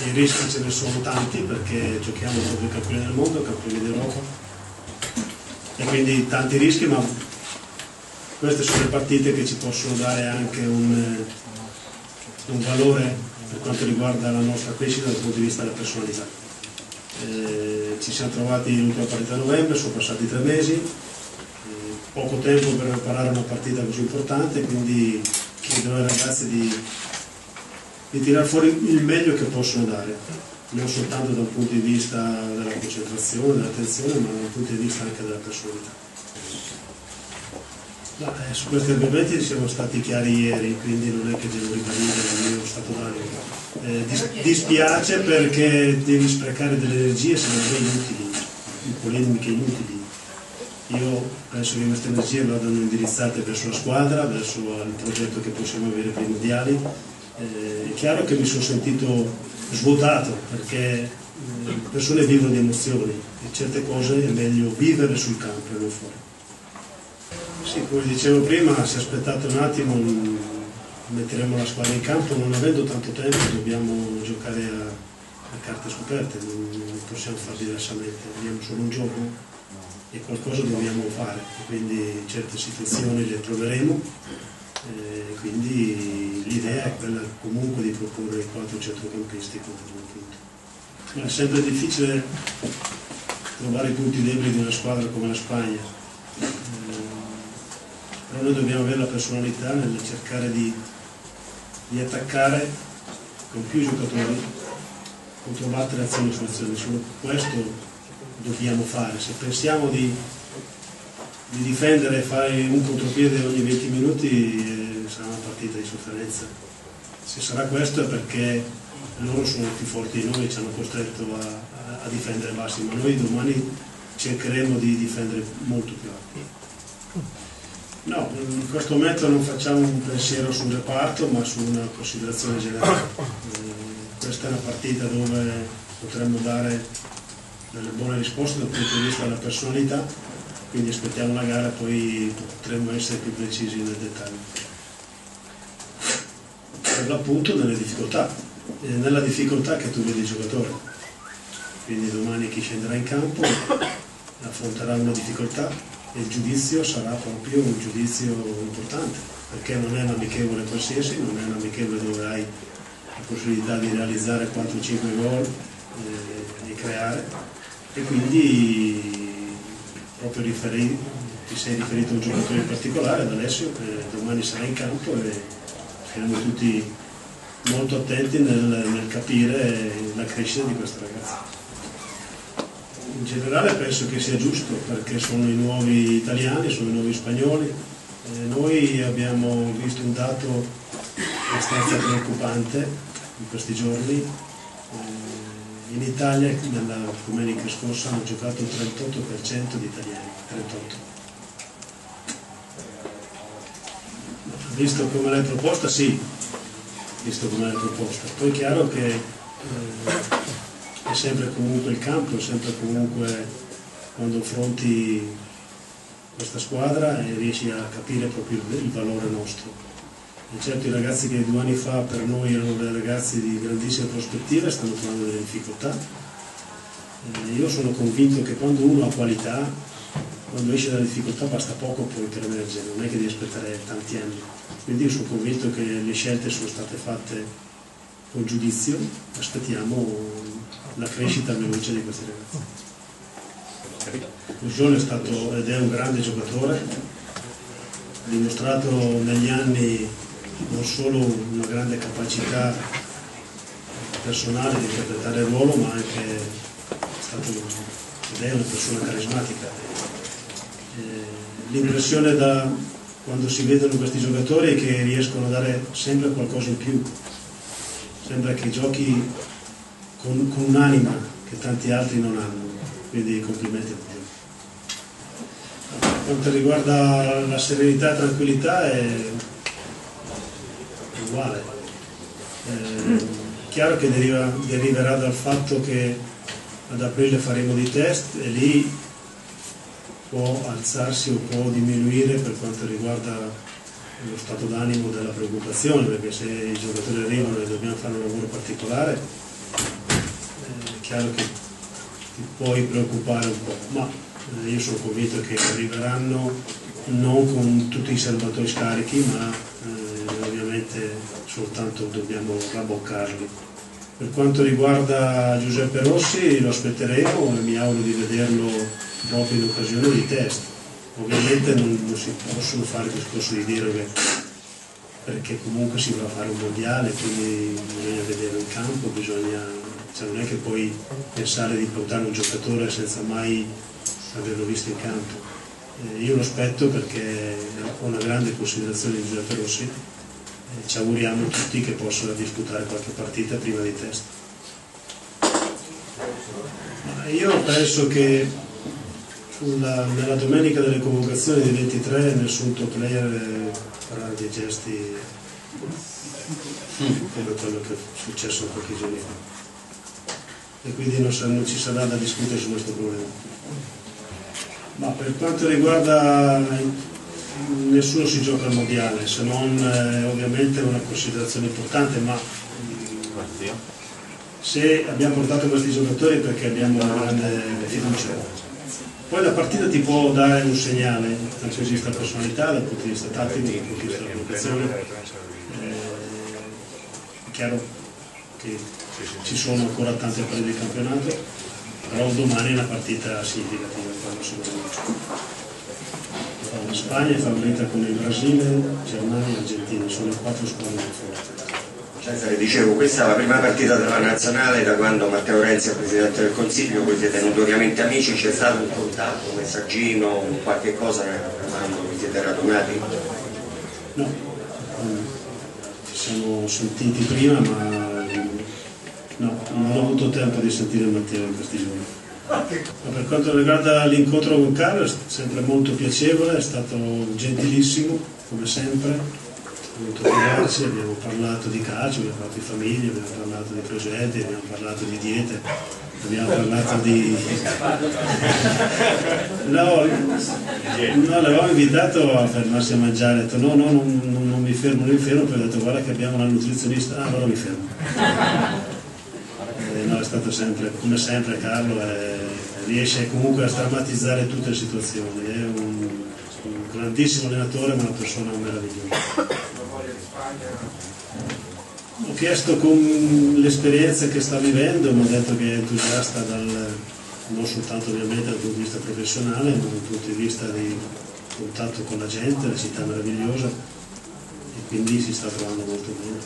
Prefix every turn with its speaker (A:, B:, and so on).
A: i rischi ce ne sono tanti perché giochiamo proprio i campioni del mondo, campioni d'Europa, e quindi tanti rischi, ma queste sono le partite che ci possono dare anche un valore per quanto riguarda la nostra crescita dal punto di vista della personalità. Ci siamo trovati l'ultima partita a novembre, sono passati 3 mesi, poco tempo per preparare una partita così importante, quindi chiedo ai ragazzi di tirare fuori il meglio che possono dare, non soltanto dal punto di vista della concentrazione, dell'attenzione, ma dal punto di vista anche della personalità. Su questi argomenti siamo stati chiari ieri, quindi non è che devo ribadire il mio stato d'animo. Dispiace perché devi sprecare delle energie secondo me inutili, in polemiche inutili. Io penso che queste energie vadano indirizzate verso la squadra, verso il progetto che possiamo avere per i mondiali. È chiaro che mi sono sentito svuotato perché le persone vivono di emozioni e certe cose è meglio vivere sul campo e non fuori. Sì, come dicevo prima, se aspettate un attimo metteremo la squadra in campo, non avendo tanto tempo dobbiamo giocare a carte scoperte, non possiamo fare diversamente, abbiamo solo un gioco e qualcosa dobbiamo fare, quindi certe situazioni le troveremo, quindi l'idea è quella comunque di proporre 4 centrocampisti come punto. È sempre difficile trovare i punti deboli di una squadra come la Spagna. Però noi dobbiamo avere la personalità nel cercare di attaccare con più giocatori, controbattere azione su azione. Solo questo dobbiamo fare. Se pensiamo di difendere e fare un contropiede ogni 20 minuti sarà una partita di sofferenza. Se sarà questo è perché loro sono più forti di noi, ci hanno costretto a difendere bassi, ma noi domani cercheremo di difendere molto più alti. No, in questo momento non facciamo un pensiero sul reparto, ma su una considerazione generale. Questa è una partita dove potremmo dare delle buone risposte dal punto di vista della personalità, quindi aspettiamo la gara e poi potremmo essere più precisi nel dettaglio. Per l'appunto nelle difficoltà, nella difficoltà che tu vedi il giocatore. Quindi domani chi scenderà in campo affronterà una difficoltà, e il giudizio sarà proprio un giudizio importante, perché non è un amichevole qualsiasi, non è un amichevole dove hai la possibilità di realizzare 4-5 gol e creare, e quindi proprio ti sei riferito a un giocatore in particolare, ad Alessio, che domani sarà in campo e saremo tutti molto attenti nel capire la crescita di questa ragazza. In generale penso che sia giusto perché sono i nuovi italiani, sono i nuovi spagnoli. Noi abbiamo visto un dato abbastanza preoccupante in questi giorni. In Italia nella domenica scorsa hanno giocato il 38% di italiani, 38. Visto come l'hai proposta, sì, visto come l'hai proposta. Poi è chiaro che è sempre comunque il campo, è sempre comunque quando affronti questa squadra e riesci a capire proprio il valore nostro. E certo i ragazzi che 2 anni fa per noi erano dei ragazzi di grandissime prospettive stanno trovando delle difficoltà. Io sono convinto che quando uno ha qualità, quando esce dalla difficoltà basta poco poi per emergere, non è che devi aspettare tanti anni. Quindi io sono convinto che le scelte sono state fatte con giudizio, aspettiamo la crescita veloce di questi ragazzi. Pujol è stato ed è un grande giocatore, ha dimostrato negli anni non solo una grande capacità personale di interpretare il ruolo, ma anche ed è una persona carismatica. L'impressione da quando si vedono questi giocatori è che riescono a dare sempre qualcosa in più, sembra che giochi con un'anima che tanti altri non hanno, quindi complimenti a tutti. Per quanto riguarda la serenità e la tranquillità è uguale. Chiaro che deriverà dal fatto che ad aprile faremo dei test e lì può alzarsi o può diminuire per quanto riguarda lo stato d'animo della preoccupazione, perché se i giocatori arrivano e dobbiamo fare un lavoro particolare chiaro che ti puoi preoccupare un po', ma io sono convinto che arriveranno non con tutti i serbatoi scarichi, ma ovviamente soltanto dobbiamo rabboccarli. Per quanto riguarda Giuseppe Rossi lo aspetteremo e mi auguro di vederlo proprio in occasione di test. Ovviamente non si possono fare discorsi di deroghe, perché comunque si va a fare un mondiale, quindi bisogna vederlo in campo, non è che puoi pensare di portare un giocatore senza mai averlo visto in campo. Io lo aspetto perché ho una grande considerazione di Giuseppe Rossi, ci auguriamo tutti che possa disputare qualche partita prima dei test. Ma io penso che nella domenica delle convocazioni di 23 nessun top player farà dei gesti come quello che è successo qualche giorno fa, e quindi non ci sarà da discutere su questo problema. Ma per quanto riguarda, nessuno si gioca al mondiale, se non ovviamente una considerazione importante, ma se abbiamo portato questi giocatori perché abbiamo una grande fiducia. Poi la partita ti può dare un segnale dal punto di vista personalità, dal punto di vista tattico, dal punto di vista della collocazione. È chiaro che ci sono ancora tante partite di campionato, però domani è una partita significativa quando si vince. La Spagna è favorita con il Brasile, Germania e Argentina, sono le 4 squadre più forti.
B: Cesare, dicevo, questa è la prima partita della nazionale da quando Matteo Renzi è Presidente del Consiglio, voi siete notoriamente amici, c'è stato un contatto, un messaggino, qualche cosa quando vi siete radunati?
A: No, ci siamo sentiti prima, ma no, non ho avuto tempo di sentire Matteo in questi giorni. Ma per quanto riguarda l'incontro con Carlo è sempre molto piacevole, è stato gentilissimo, come sempre. Molto vivaci, abbiamo parlato di calcio, abbiamo parlato di famiglia, abbiamo parlato di progetti, abbiamo parlato di diete, abbiamo parlato di... No, l'avevamo invitato a fermarsi a mangiare, ha detto no, non mi fermo, poi ho detto guarda che abbiamo una nutrizionista, allora mi fermo. No, è stato sempre, come sempre Carlo, riesce comunque a strammatizzare tutte le situazioni, è un grandissimo allenatore ma una persona meravigliosa. Ho chiesto con l'esperienza che sta vivendo, mi ha detto che è entusiasta non soltanto ovviamente dal punto di vista professionale, ma dal punto di vista di contatto con la gente, la città meravigliosa, e quindi si sta trovando molto bene.